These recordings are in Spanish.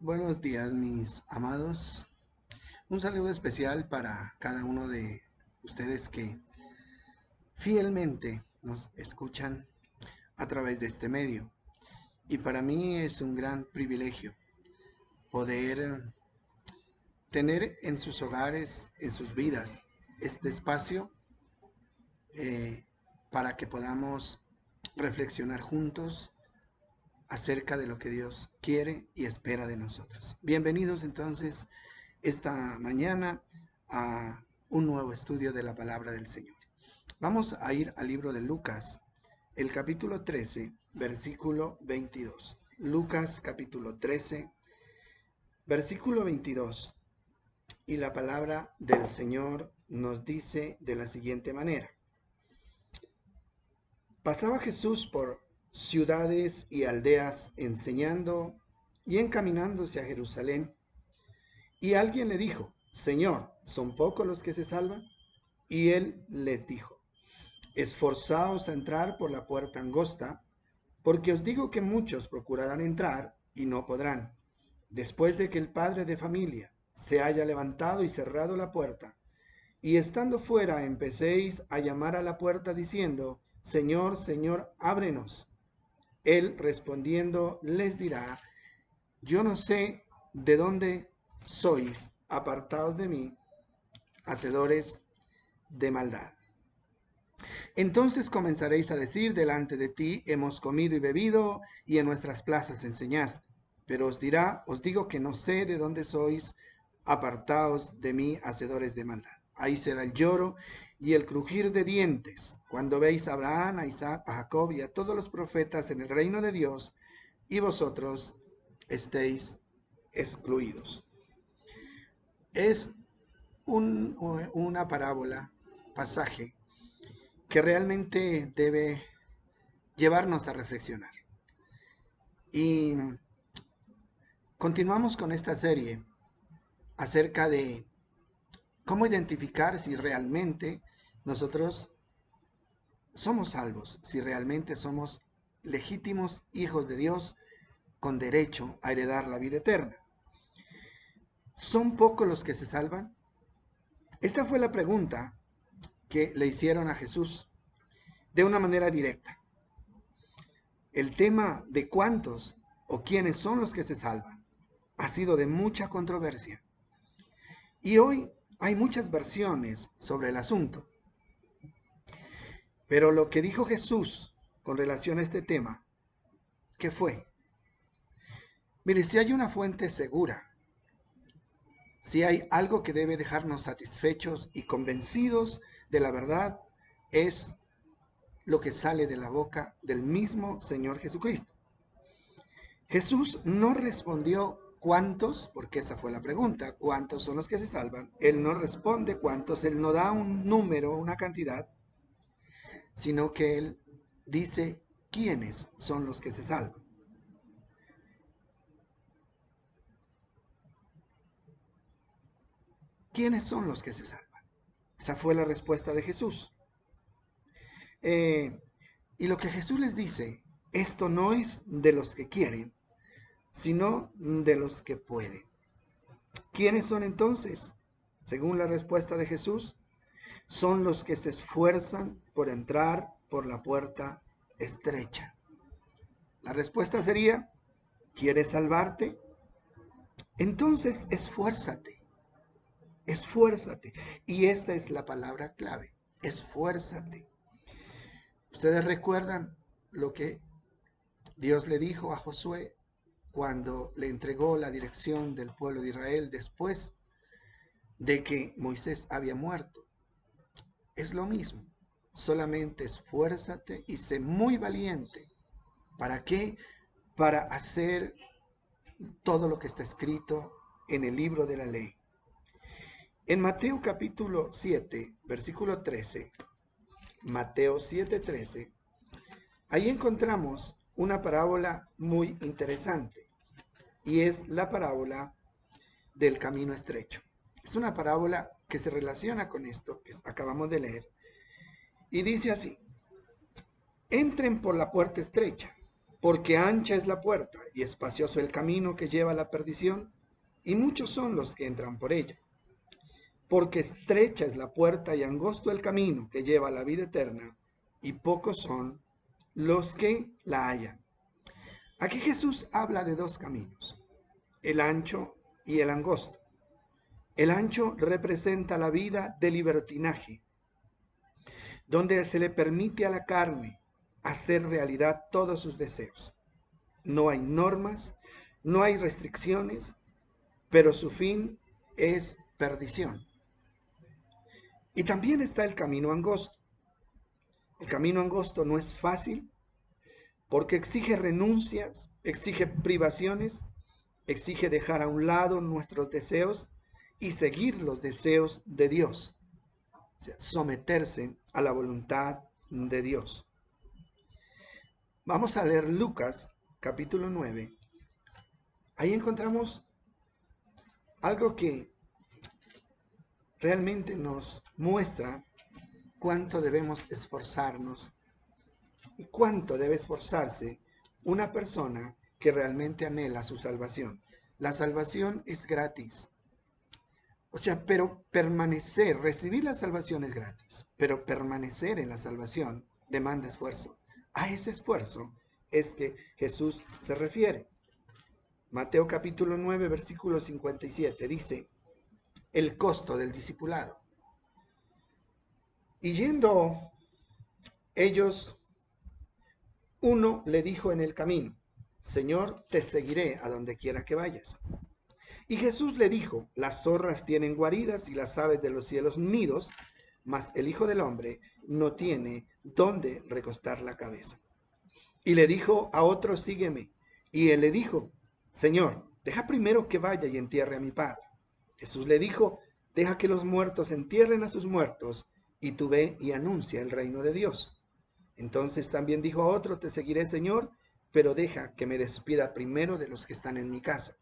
Buenos días, mis amados. Un saludo especial para cada uno de ustedes que fielmente nos escuchan a través de este medio. Y para mí es un gran privilegio poder tener en sus hogares, en sus vidas, este espacio eh, para que podamos reflexionar juntos acerca de lo que Dios quiere y espera de nosotros. Bienvenidos entonces esta mañana a un nuevo estudio de la palabra del Señor. Vamos a ir al libro de Lucas, el capítulo 13, versículo 22. Lucas capítulo 13, versículo 22. Y la palabra del Señor nos dice de la siguiente manera. Pasaba Jesús por ciudades y aldeas enseñando y encaminándose a Jerusalén. Y alguien le dijo, Señor, ¿son pocos los que se salvan? Y él les dijo, esforzaos a entrar por la puerta angosta, porque os digo que muchos procurarán entrar y no podrán. Después de que el padre de familia se haya levantado y cerrado la puerta, y estando fuera empecéis a llamar a la puerta diciendo, Señor, Señor, ábrenos. Él respondiendo les dirá, yo no sé de dónde sois, apartaos de mí, hacedores de maldad. Entonces comenzaréis a decir, delante de ti hemos comido y bebido, y en nuestras plazas enseñaste. Pero os dirá, os digo que no sé de dónde sois, apartaos de mí, hacedores de maldad. Ahí será el lloro y el crujir de dientes, cuando veis a Abraham, a Isaac, a Jacob y a todos los profetas en el reino de Dios, y vosotros estéis excluidos. Es una parábola, pasaje, que realmente debe llevarnos a reflexionar. Y continuamos con esta serie acerca de cómo identificar si realmente nosotros somos salvos, si realmente somos legítimos hijos de Dios con derecho a heredar la vida eterna. ¿Son pocos los que se salvan? Esta fue la pregunta que le hicieron a Jesús de una manera directa. El tema de cuántos o quiénes son los que se salvan ha sido de mucha controversia. Y hoy hay muchas versiones sobre el asunto. Pero lo que dijo Jesús con relación a este tema, ¿qué fue? Mire, si hay una fuente segura, si hay algo que debe dejarnos satisfechos y convencidos de la verdad, es lo que sale de la boca del mismo Señor Jesucristo. Jesús no respondió cuántos, porque esa fue la pregunta, cuántos son los que se salvan. Él no responde cuántos, él no da un número, una cantidad, sino que él dice quiénes son los que se salvan. ¿Quiénes son los que se salvan? Esa fue la respuesta de Jesús. Y lo que Jesús les dice, esto no es de los que quieren, sino de los que pueden. ¿Quiénes son entonces? Según la respuesta de Jesús, son los que se esfuerzan por entrar por la puerta estrecha. La respuesta sería, ¿quieres salvarte? Entonces esfuérzate, esfuérzate. Y esa es la palabra clave, esfuérzate. Ustedes recuerdan lo que Dios le dijo a Josué cuando le entregó la dirección del pueblo de Israel después de que Moisés había muerto. Es lo mismo, solamente esfuérzate y sé muy valiente. ¿Para qué? Para hacer todo lo que está escrito en el libro de la ley. En Mateo capítulo 7, versículo 13, Mateo 7:13, ahí encontramos una parábola muy interesante y es la parábola del camino estrecho. Es una parábola que se relaciona con esto que acabamos de leer y dice así, entren por la puerta estrecha, Porque ancha es la puerta y espacioso el camino que lleva a la perdición, y muchos son los que entran por ella. Porque estrecha es la puerta y angosto el camino que lleva a la vida eterna, y pocos son los que la hallan. Aquí Jesús habla de dos caminos, el ancho y el angosto. El ancho representa la vida de libertinaje, donde se le permite a la carne hacer realidad todos sus deseos. No hay normas, no hay restricciones, pero su fin es perdición. Y también está el camino angosto. El camino angosto no es fácil porque exige renuncias, exige privaciones, exige dejar a un lado nuestros deseos y seguir los deseos de Dios, o sea, someterse a la voluntad de Dios. Vamos a leer Lucas capítulo 9. Ahí encontramos algo que realmente nos muestra cuánto debemos esforzarnos y cuánto debe esforzarse una persona que realmente anhela su salvación. La salvación es gratis. O sea, pero permanecer, recibir la salvación es gratis, pero permanecer en la salvación demanda esfuerzo. A ese esfuerzo es que Jesús se refiere. Mateo capítulo 9, versículo 57 dice, el costo del discipulado. Y yendo ellos, uno le dijo en el camino, Señor, te seguiré a donde quiera que vayas. Y Jesús le dijo, las zorras tienen guaridas y las aves de los cielos nidos, mas el Hijo del Hombre no tiene dónde recostar la cabeza. Y le dijo a otro, sígueme. Y él le dijo, Señor, deja primero que vaya y entierre a mi padre. Jesús le dijo, deja que los muertos entierren a sus muertos, y tú ve y anuncia el reino de Dios. Entonces también dijo a otro, te seguiré, Señor, pero deja que me despida primero de los que están en mi casa.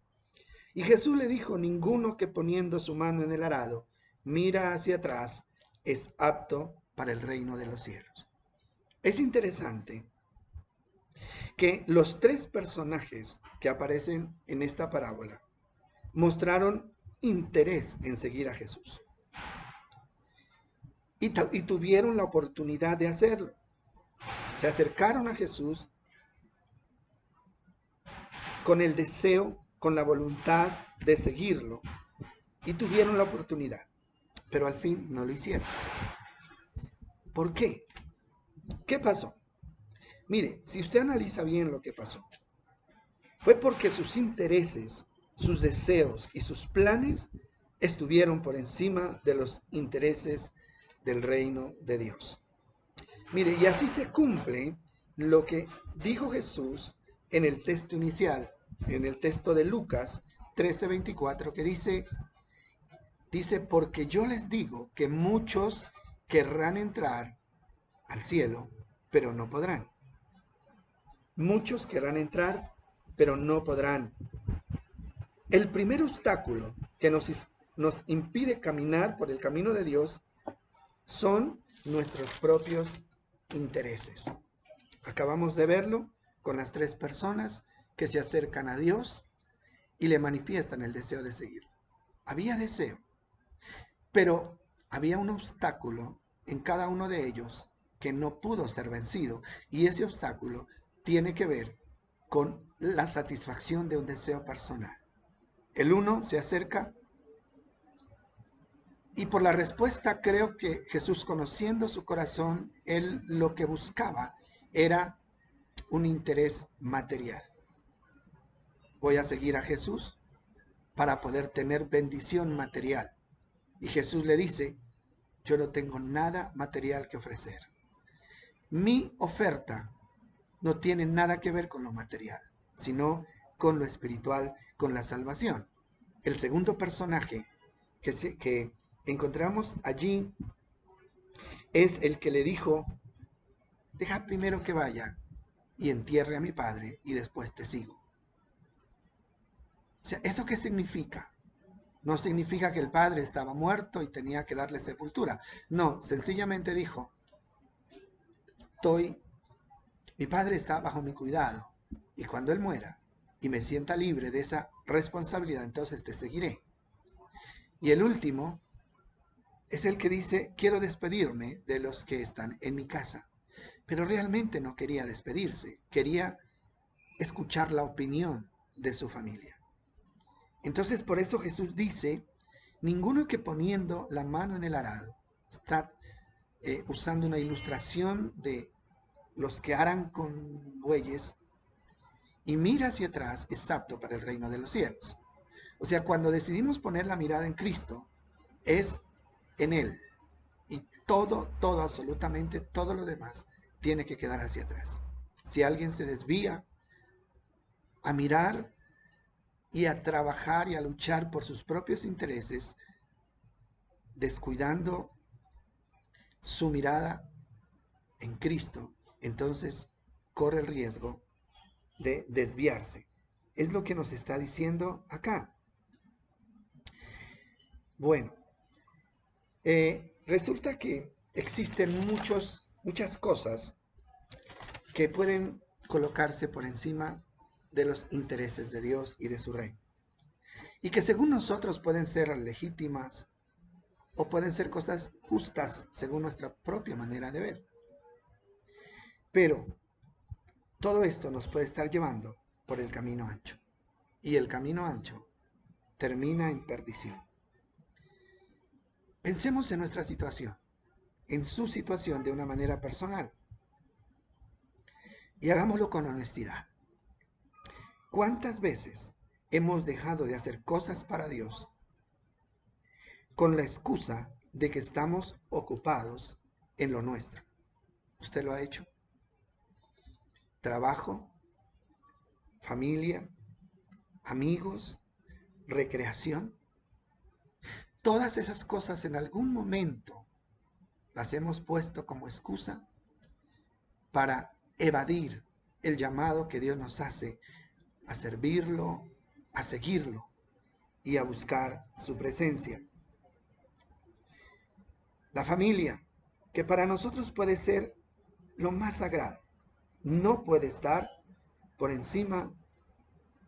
Y Jesús le dijo, ninguno que poniendo su mano en el arado mira hacia atrás es apto para el reino de los cielos. Es interesante que los tres personajes que aparecen en esta parábola mostraron interés en seguir a Jesús y tuvieron la oportunidad de hacerlo. Se acercaron a Jesús con el deseo, con la voluntad de seguirlo y tuvieron la oportunidad, pero al fin no lo hicieron. ¿Por qué? ¿Qué pasó? Mire, si usted analiza bien lo que pasó, fue porque sus intereses, sus deseos y sus planes estuvieron por encima de los intereses del reino de Dios. Mire, y así se cumple lo que dijo Jesús en el texto inicial, en el texto de Lucas 13:24, que dice, porque yo les digo que muchos querrán entrar al cielo, pero no podrán. Muchos querrán entrar, pero no podrán. El primer obstáculo que nos impide caminar por el camino de Dios son nuestros propios intereses. Acabamos de verlo con las tres personas que se acercan a Dios y le manifiestan el deseo de seguirlo. Había deseo, pero había un obstáculo en cada uno de ellos que no pudo ser vencido, y ese obstáculo tiene que ver con la satisfacción de un deseo personal. El uno se acerca y por la respuesta creo que Jesús, conociendo su corazón, él lo que buscaba era un interés material. Voy a seguir a Jesús para poder tener bendición material. Y Jesús le dice, yo no tengo nada material que ofrecer. Mi oferta no tiene nada que ver con lo material, sino con lo espiritual, con la salvación. El segundo personaje que encontramos allí es el que le dijo, deja primero que vaya y entierre a mi padre y después te sigo. O sea, ¿eso qué significa? No significa que el padre estaba muerto y tenía que darle sepultura. No, sencillamente dijo, mi padre está bajo mi cuidado. y cuando Él muera y me sienta libre de esa responsabilidad, entonces te seguiré. Y el último es el que dice, quiero despedirme de los que están en mi casa. Pero realmente no quería despedirse, quería escuchar la opinión de su familia. Entonces por eso Jesús dice, ninguno que poniendo la mano en el arado, está usando una ilustración de los que aran con bueyes, y mira hacia atrás es apto para el reino de los cielos. O sea, cuando decidimos poner la mirada en Cristo, es en Él. Y todo, absolutamente todo lo demás tiene que quedar hacia atrás. Si alguien se desvía a mirar y a trabajar y a luchar por sus propios intereses, descuidando su mirada en Cristo, entonces corre el riesgo de desviarse. Es lo que nos está diciendo acá. Bueno, resulta que existen muchas cosas que pueden colocarse por encima de los intereses de Dios y de su reino. Y que según nosotros pueden ser legítimas o pueden ser cosas justas según nuestra propia manera de ver. Pero todo esto nos puede estar llevando por el camino ancho. Y el camino ancho termina en perdición. Pensemos en nuestra situación, en su situación de una manera personal. Y hagámoslo con honestidad. ¿Cuántas veces hemos dejado de hacer cosas para Dios con la excusa de que estamos ocupados en lo nuestro? ¿Usted lo ha hecho? Trabajo, familia, amigos, recreación. Todas esas cosas en algún momento las hemos puesto como excusa para evadir el llamado que Dios nos hace a servirlo, a seguirlo y a buscar su presencia. La familia, que para nosotros puede ser lo más sagrado, no puede estar por encima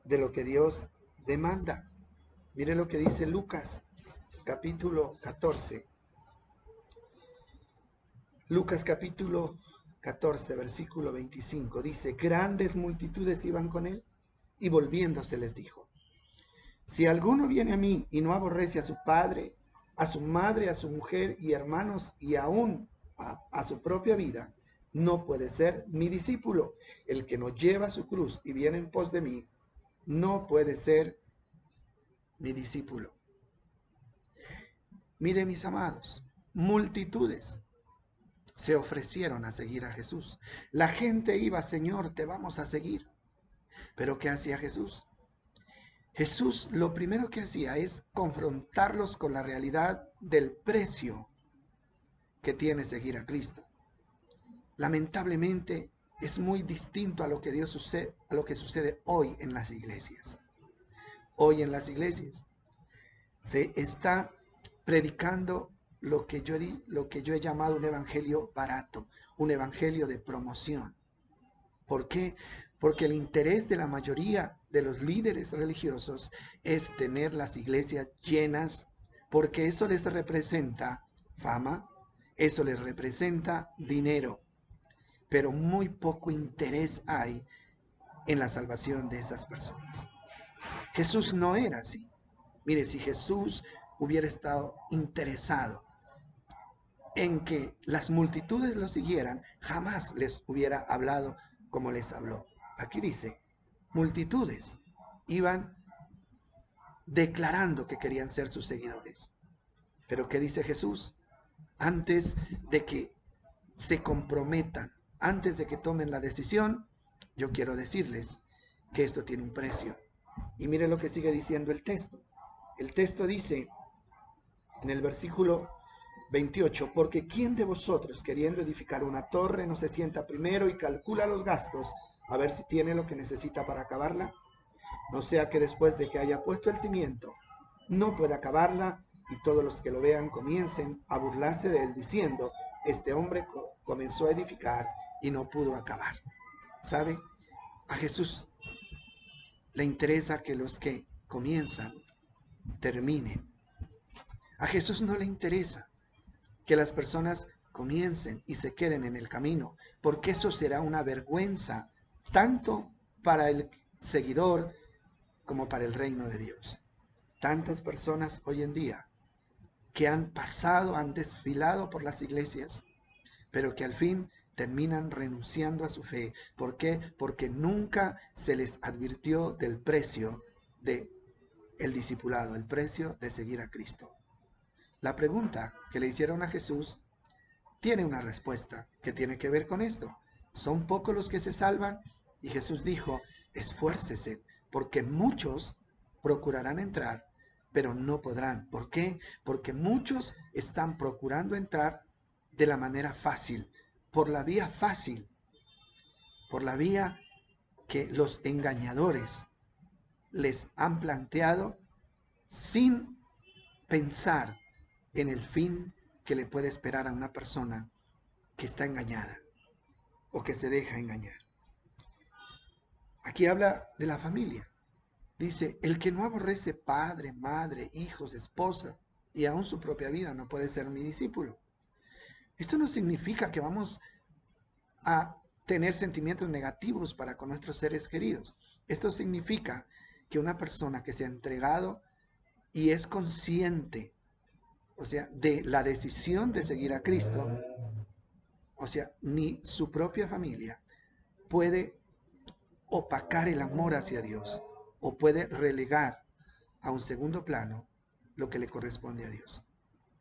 de lo que Dios demanda. Mire lo que dice Lucas, capítulo 14. Lucas capítulo 14, versículo 25, dice, grandes multitudes iban con él, y volviéndose les dijo, si alguno viene a mí y no aborrece a su padre, a su madre, a su mujer y hermanos, y aún a su propia vida, no puede ser mi discípulo. El que no lleva su cruz y viene en pos de mí, no puede ser mi discípulo. Mire, mis amados, multitudes se ofrecieron a seguir a Jesús. La gente iba, Señor, te vamos a seguir. Pero ¿qué hacía Jesús? Jesús lo primero que hacía es confrontarlos con la realidad del precio que tiene seguir a Cristo. Lamentablemente es muy distinto a lo que a lo que sucede hoy en las iglesias. Hoy en las iglesias se está predicando lo que yo he llamado un evangelio barato, un evangelio de promoción. ¿Por qué? Porque el interés de la mayoría de los líderes religiosos es tener las iglesias llenas, porque eso les representa fama, eso les representa dinero, pero muy poco interés hay en la salvación de esas personas. Jesús no era así. Mire, si Jesús hubiera estado interesado en que las multitudes lo siguieran, jamás les hubiera hablado como les habló. Aquí dice, multitudes iban declarando que querían ser sus seguidores. Pero ¿qué dice Jesús? Antes de que se comprometan, antes de que tomen la decisión, yo quiero decirles que esto tiene un precio. Y mire lo que sigue diciendo el texto. El texto dice en el versículo 28, porque ¿quién de vosotros queriendo edificar una torre no se sienta primero y calcula los gastos a ver si tiene lo que necesita para acabarla? No sea que después de que haya puesto el cimiento no pueda acabarla y todos los que lo vean comiencen a burlarse de él diciendo, este hombre comenzó a edificar y no pudo acabar. ¿Sabe? A Jesús le interesa que los que comienzan terminen. A Jesús no le interesa que las personas comiencen y se queden en el camino, porque eso será una vergüenza tanto para el seguidor como para el reino de Dios. Tantas personas hoy en día que han pasado, han desfilado por las iglesias, pero que al fin terminan renunciando a su fe. ¿Por qué? Porque nunca se les advirtió del precio de el discipulado, el precio de seguir a Cristo. La pregunta que le hicieron a Jesús tiene una respuesta que tiene que ver con esto. ¿Son pocos los que se salvan? Y Jesús dijo, esfuércese, porque muchos procurarán entrar, pero no podrán. ¿Por qué? Porque muchos están procurando entrar de la manera fácil, por la vía fácil, por la vía que los engañadores les han planteado sin pensar en el fin que le puede esperar a una persona que está engañada o que se deja engañar. Aquí habla de la familia. Dice, el que no aborrece padre, madre, hijos, esposa y aún su propia vida no puede ser mi discípulo. Esto no significa que vamos a tener sentimientos negativos para con nuestros seres queridos. Esto significa que una persona que se ha entregado y es consciente, o sea, de la decisión de seguir a Cristo, o sea, ni su propia familia puede opacar el amor hacia Dios o puede relegar a un segundo plano lo que le corresponde a Dios.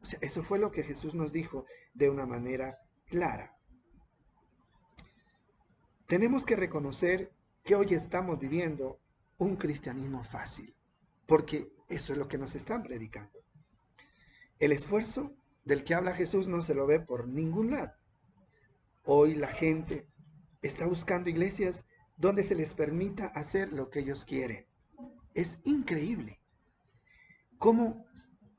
O sea, eso fue lo que Jesús nos dijo de una manera clara. Tenemos que reconocer que hoy estamos viviendo un cristianismo fácil, porque eso es lo que nos están predicando. El esfuerzo del que habla Jesús no se lo ve por ningún lado. Hoy la gente está buscando iglesias donde se les permita hacer lo que ellos quieren. Es increíble cómo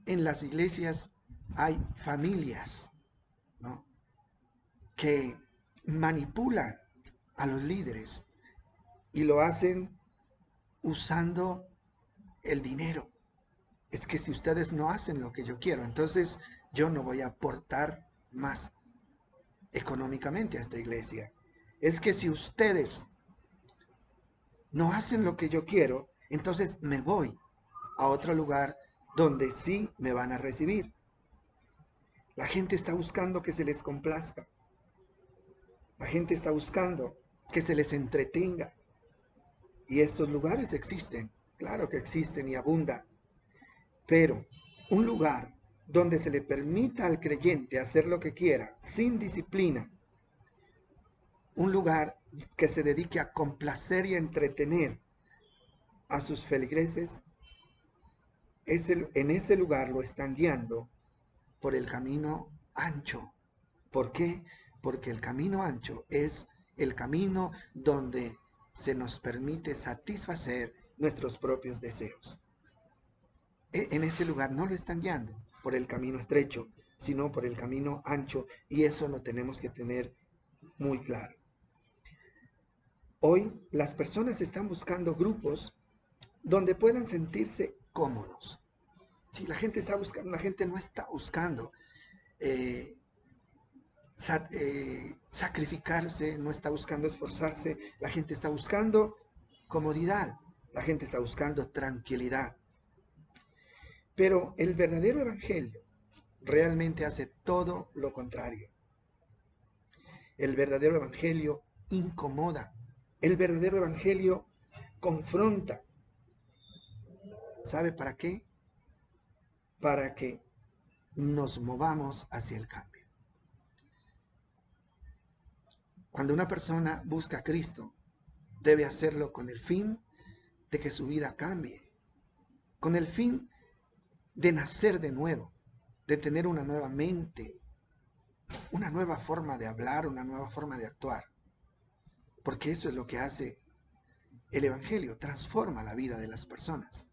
en las iglesias hay familias, ¿no?, que manipulan a los líderes y lo hacen usando el dinero. Es que si ustedes no hacen lo que yo quiero, entonces yo no voy a aportar más económicamente a esta iglesia. Es que si ustedes no hacen lo que yo quiero, entonces me voy a otro lugar donde sí me van a recibir. La gente está buscando que se les complazca. La gente está buscando que se les entretenga. Y estos lugares existen, claro que existen y abundan. Pero un lugar donde se le permita al creyente hacer lo que quiera, sin disciplina, un lugar que se dedique a complacer y a entretener a sus feligreses, en ese lugar lo están guiando por el camino ancho. ¿Por qué? Porque el camino ancho es el camino donde se nos permite satisfacer nuestros propios deseos. En ese lugar no lo están guiando por el camino estrecho, sino por el camino ancho, y eso lo tenemos que tener muy claro. Hoy las personas están buscando grupos donde puedan sentirse cómodos. Si la gente está buscando, la gente no está buscando sacrificarse, no está buscando esforzarse, la gente está buscando comodidad, la gente está buscando tranquilidad. Pero el verdadero evangelio realmente hace todo lo contrario. El verdadero evangelio incomoda. El verdadero evangelio confronta. ¿Sabe para qué? Para que nos movamos hacia el cambio. Cuando una persona busca a Cristo, debe hacerlo con el fin de que su vida cambie, con el fin de nacer de nuevo, de tener una nueva mente, una nueva forma de hablar, una nueva forma de actuar. Porque eso es lo que hace el Evangelio, transforma la vida de las personas.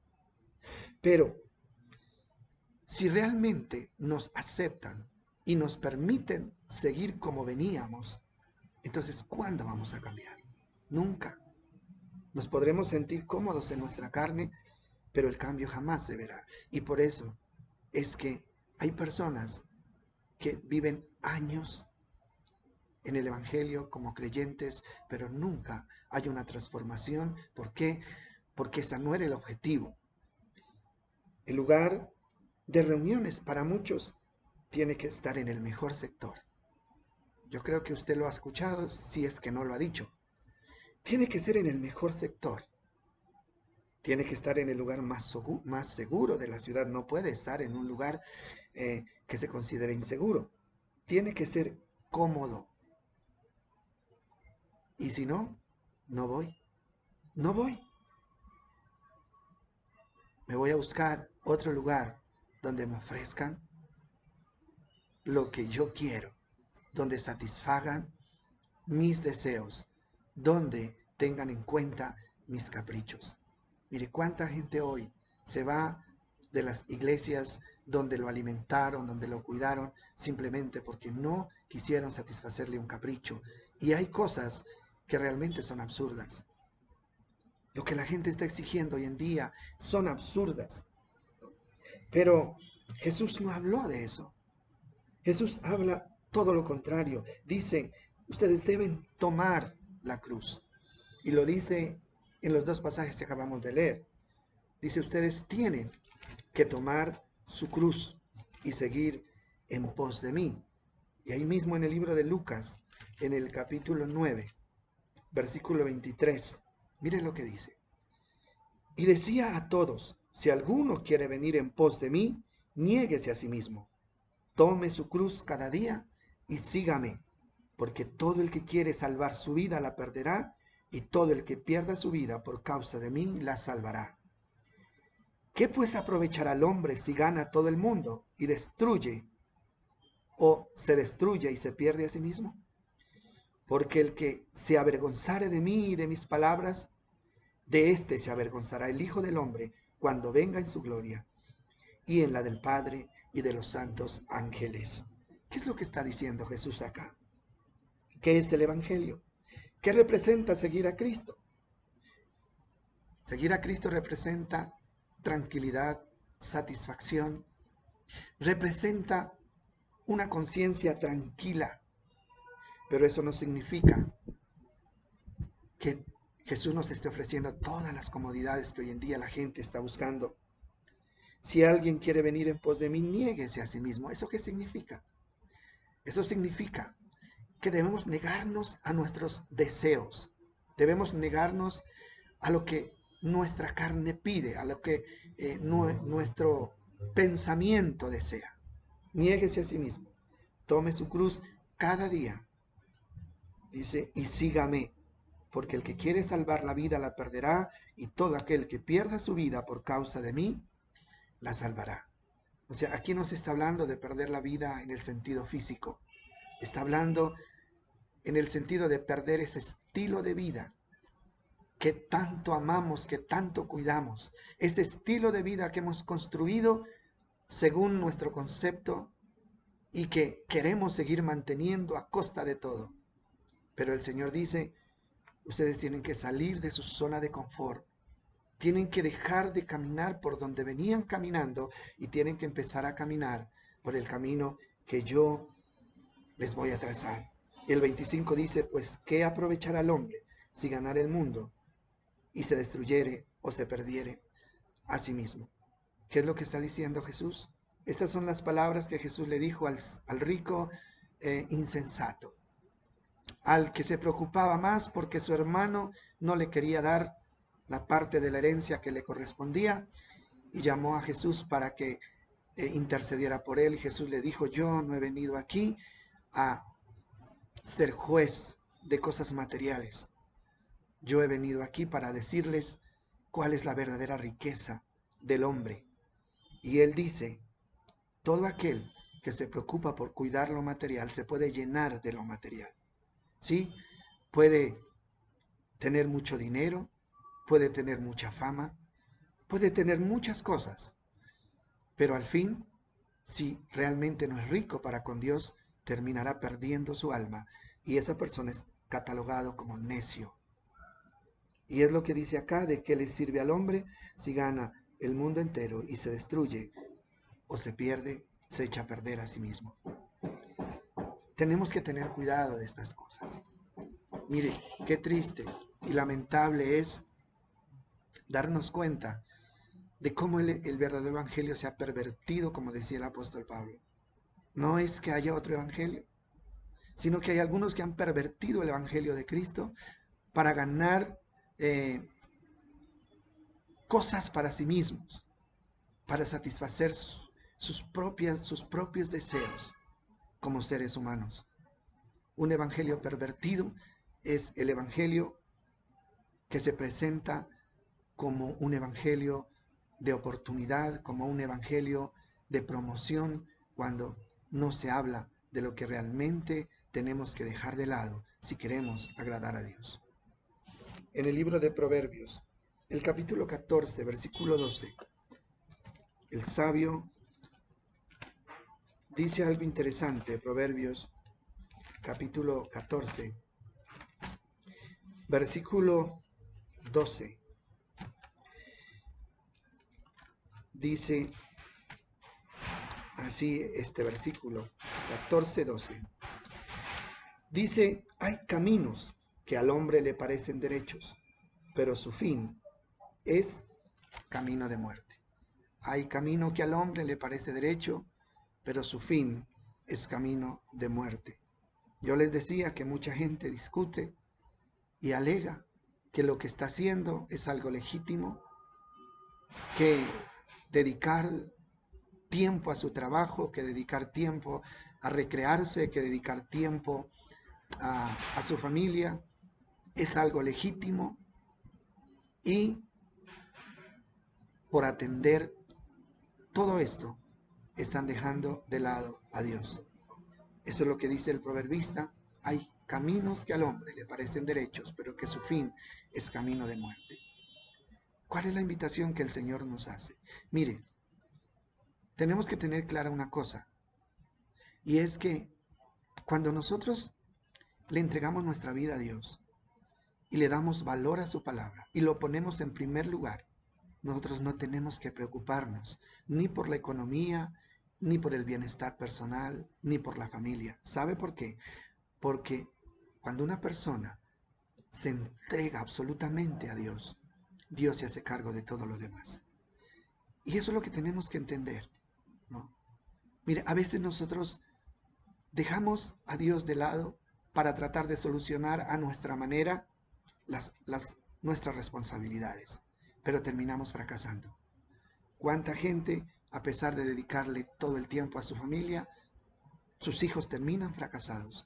Pero si realmente nos aceptan y nos permiten seguir como veníamos, entonces ¿cuándo vamos a cambiar? Nunca. Nos podremos sentir cómodos en nuestra carne, pero el cambio jamás se verá. Y por eso es que hay personas que viven años en el Evangelio como creyentes, pero nunca hay una transformación. ¿Por qué? Porque ese no era el objetivo. El lugar de reuniones para muchos tiene que estar en el mejor sector. Yo creo que usted lo ha escuchado, si es que no lo ha dicho. Tiene que ser en el mejor sector. Tiene que estar en el lugar más seguro de la ciudad. No puede estar en un lugar que se considere inseguro. Tiene que ser cómodo. Y si no, no voy. No voy. Me voy a buscar otro lugar donde me ofrezcan lo que yo quiero, donde satisfagan mis deseos, donde tengan en cuenta mis caprichos. Mire cuánta gente hoy se va de las iglesias donde lo alimentaron, donde lo cuidaron, simplemente porque no quisieron satisfacerle un capricho. Y hay cosas que realmente son absurdas. Lo que la gente está exigiendo hoy en día son absurdas. Pero Jesús no habló de eso. Jesús habla todo lo contrario. Dice, ustedes deben tomar la cruz. Y lo dice en los dos pasajes que acabamos de leer. Dice, ustedes tienen que tomar su cruz y seguir en pos de mí. Y ahí mismo en el libro de Lucas, en el capítulo 9, versículo 23, miren lo que dice. Y decía a todos, si alguno quiere venir en pos de mí, niéguese a sí mismo, tome su cruz cada día y sígame, porque todo el que quiere salvar su vida la perderá, y todo el que pierda su vida por causa de mí la salvará. ¿Qué pues aprovechará el hombre si gana todo el mundo y destruye o se destruye y se pierde a sí mismo? Porque el que se avergonzare de mí y de mis palabras, de éste se avergonzará el Hijo del Hombre cuando venga en su gloria y en la del Padre y de los santos ángeles. ¿Qué es lo que está diciendo Jesús acá? ¿Qué es el Evangelio? ¿Qué representa seguir a Cristo? Seguir a Cristo representa tranquilidad, satisfacción, representa una conciencia tranquila, pero eso no significa que Jesús nos esté ofreciendo todas las comodidades que hoy en día la gente está buscando. Si alguien quiere venir en pos de mí, niéguese a sí mismo. ¿Eso qué significa? Eso significa que debemos negarnos a nuestros deseos, debemos negarnos a lo que nuestra carne pide, a lo que nuestro pensamiento desea. Niéguese a sí mismo, tome su cruz cada día, dice, y sígame, porque el que quiere salvar la vida la perderá, y todo aquel que pierda su vida por causa de mí, la salvará. O sea, aquí no se está hablando de perder la vida en el sentido físico, está hablando en el sentido de perder ese estilo de vida que tanto amamos, que tanto cuidamos, ese estilo de vida que hemos construido según nuestro concepto y que queremos seguir manteniendo a costa de todo. Pero el Señor dice, ustedes tienen que salir de su zona de confort, tienen que dejar de caminar por donde venían caminando y tienen que empezar a caminar por el camino que yo les voy a trazar. El 25 dice, pues, ¿qué aprovechará el hombre si ganara el mundo y se destruyere o se perdiere a sí mismo? ¿Qué es lo que está diciendo Jesús? Estas son las palabras que Jesús le dijo al rico insensato, al que se preocupaba más porque su hermano no le quería dar la parte de la herencia que le correspondía, y llamó a Jesús para que intercediera por él. Y Jesús le dijo, yo no he venido aquí a ser juez de cosas materiales. Yo he venido aquí para decirles cuál es la verdadera riqueza del hombre. Y él dice, todo aquel que se preocupa por cuidar lo material se puede llenar de lo material. ¿Sí? Puede tener mucho dinero, puede tener mucha fama, puede tener muchas cosas, pero al fin, si realmente no es rico para con Dios, terminará perdiendo su alma y esa persona es catalogado como necio. Y es lo que dice acá, de qué le sirve al hombre si gana el mundo entero y se destruye o se pierde, se echa a perder a sí mismo. Tenemos que tener cuidado de estas cosas. Mire, qué triste y lamentable es darnos cuenta de cómo el verdadero evangelio se ha pervertido, como decía el apóstol Pablo. No es que haya otro evangelio, sino que hay algunos que han pervertido el evangelio de Cristo para ganar cosas para sí mismos, para satisfacer sus propios deseos como seres humanos. Un evangelio pervertido es el evangelio que se presenta como un evangelio de oportunidad, como un evangelio de promoción, cuando no se habla de lo que realmente tenemos que dejar de lado si queremos agradar a Dios. En el libro de Proverbios, el capítulo 14, versículo 12, el sabio dice algo interesante. Proverbios capítulo 14, versículo 12. Dice así este versículo 14, 12. Dice, hay caminos que al hombre le parecen derechos, pero su fin es camino de muerte. Hay camino que al hombre le parece derecho, pero su fin es camino de muerte. Yo les decía que mucha gente discute y alega que lo que está haciendo es algo legítimo, que dedicar tiempo a su trabajo, que dedicar tiempo a recrearse, que dedicar tiempo a su familia es algo legítimo, y por atender todo esto están dejando de lado a Dios. Eso es lo que dice el proverbista. Hay caminos que al hombre le parecen derechos, pero que su fin es camino de muerte. ¿Cuál es la invitación que el Señor nos hace? Mire, tenemos que tener clara una cosa, y es que cuando nosotros le entregamos nuestra vida a Dios y le damos valor a su palabra y lo ponemos en primer lugar, nosotros no tenemos que preocuparnos ni por la economía, ni por el bienestar personal, ni por la familia. ¿Sabe por qué? Porque cuando una persona se entrega absolutamente a Dios, Dios se hace cargo de todo lo demás. Y eso es lo que tenemos que entender, ¿no? Mire, a veces nosotros dejamos a Dios de lado para tratar de solucionar a nuestra manera nuestras responsabilidades, pero terminamos fracasando. ¿Cuánta gente, a pesar de dedicarle todo el tiempo a su familia, sus hijos terminan fracasados?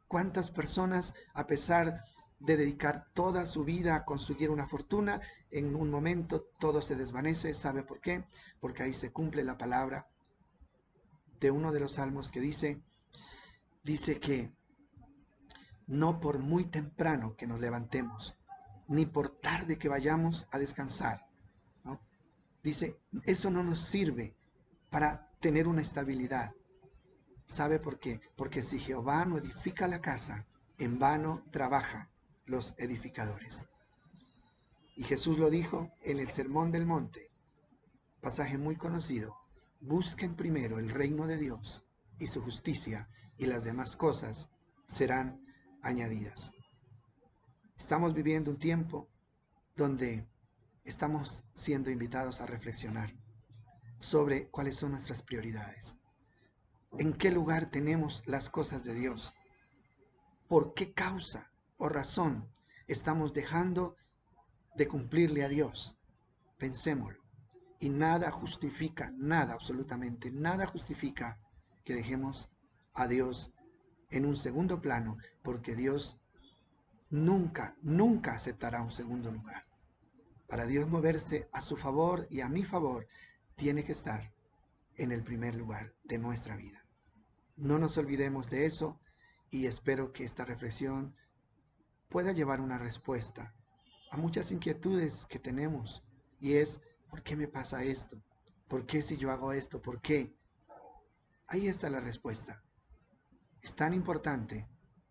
¿Cuántas personas, a pesar de dedicar toda su vida a conseguir una fortuna, en un momento todo se desvanece? ¿Sabe por qué? Porque ahí se cumple la palabra de uno de los salmos que dice que no por muy temprano que nos levantemos, ni por tarde que vayamos a descansar, ¿no? Dice, eso no nos sirve para tener una estabilidad. ¿Sabe por qué? Porque si Jehová no edifica la casa, en vano trabajan los edificadores. Y Jesús lo dijo en el Sermón del Monte, pasaje muy conocido: busquen primero el reino de Dios y su justicia, y las demás cosas serán añadidas. Estamos viviendo un tiempo donde estamos siendo invitados a reflexionar sobre cuáles son nuestras prioridades. ¿En qué lugar tenemos las cosas de Dios? ¿Por qué causa o razón estamos dejando de cumplirle a Dios? Pensémoslo. Y nada justifica, nada, absolutamente nada justifica que dejemos a Dios en un segundo plano, porque Dios nunca, nunca aceptará un segundo lugar. Para Dios moverse a su favor y a mi favor, tiene que estar en el primer lugar de nuestra vida. No nos olvidemos de eso, y espero que esta reflexión pueda llevar una respuesta a muchas inquietudes que tenemos, y es, ¿por qué me pasa esto? ¿Por qué si yo hago esto? ¿Por qué? Ahí está la respuesta. Es tan importante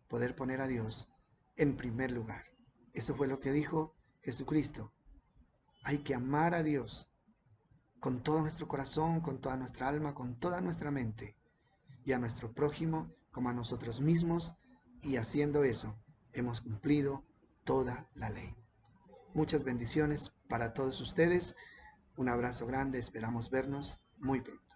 poder poner a Dios en primer lugar. Eso fue lo que dijo Jesucristo. Hay que amar a Dios con todo nuestro corazón, con toda nuestra alma, con toda nuestra mente, y a nuestro prójimo como a nosotros mismos, y haciendo eso hemos cumplido toda la ley. Muchas bendiciones para todos ustedes. Un abrazo grande, esperamos vernos muy pronto.